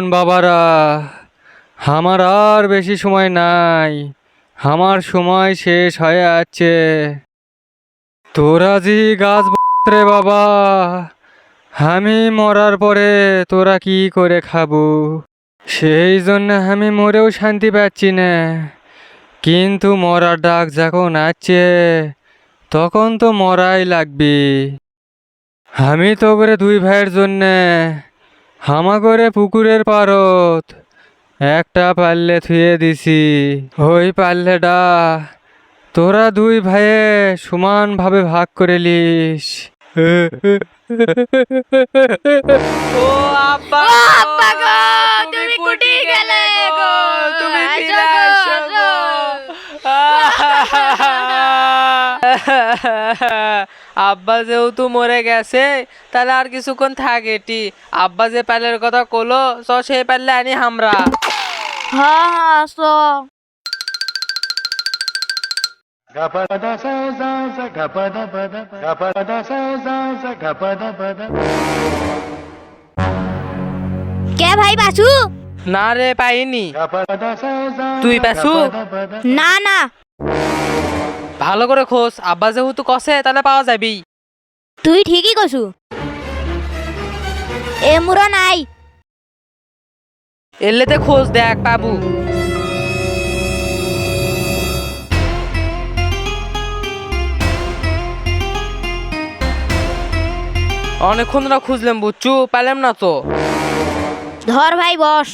শোন বাবারা, আমার আর বেশি সময় নাই, আমার সময় শেষ হয়ে যাচ্ছে। তোরা যে গাছ রে বাবা, আমি মরার পরে তোরা কি করে খাবো? সেই জন্য আমি মরেও শান্তি পাচ্ছি না, কিন্তু মরার ডাক যখন আসছে তখন তো মরাই লাগবে। আমি তো করে দুই ভাইয়ের জন্যে হামাগরে পুকুরের পারত একটা পাল্লে থুয়ে দিছি। ওই পাল্লেটা তোরা দুই ভাইয়ে সমানভাবে ভাগ করে লিস। ও আব্বা ও আব্বা গো, তুমি কুটি গেলে গো, তুমি আসো ফিরে গো, আসো গো। আব্বা যেহেতু মরে গেছে তাহলে আর কিছুক্ষণ থাকেটি। আব্বা যে পালের কথা কলো সেই পারলে আনি আমরা। হ্যাঁ হ্যাঁ আসো। কে ভাই বাসু? না রে পাইনি। তুই পাসু? না না, ভালো করে খোঁজ, আব্বা যেহেতু কষে তাহলে পাওয়া যাবি। তুই ঠিকই কছু। এমুরা নাই। এলেতে খোঁজ দেখ বাবু। অনেকক্ষণ ধরে খুঁজলাম বুচ্চু, পেলাম না তো। ধর ভাই বস।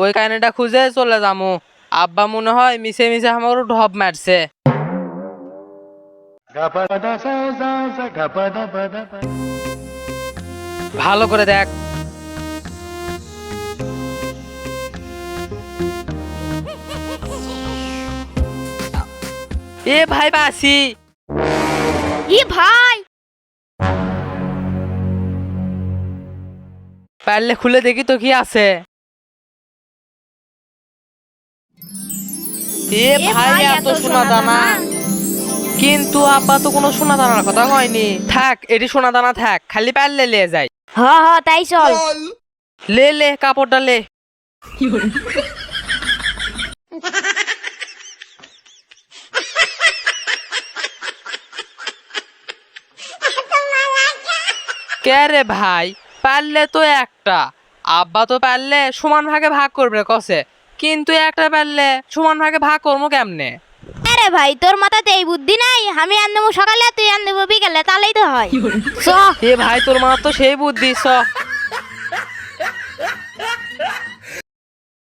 ওই কাহিনীটা খুঁজে চলে যামু। আব্বা মনে হয় মিশে মিশে আমার ঢপ মারছে। ভালো করে দেখ। এ ভাই বাসি। ই ভাই, পারলে খুলে দেখি তো কি আছে। এ ভাই এত সোনা দানা, কিন্তু আব্বা তো কোনো সোনা দানার কথা কয়নি। থাক, এটি সোনা দানা থাক, খালি পারলে লিয়ে যাই। হ্যাঁ হ্যাঁ তাই চল। লে লে কাপড়টা লে। কে রে ভাই, পারলে তো একটা, আব্বা তো পারলে সমান ভাগে ভাগ করবে কসে, কিন্তু একটা পারলে সমান ভাগে ভাগ করবো কেমনে? আরে ভাই, তোর মাথাতে এই বুদ্ধি নাই? আমি আন দেবো সকালে, তুই আন দেবো বিকালে, তাহলেই তো হয়। চ। এ ভাই তোর মা তো সেই বুদ্ধি,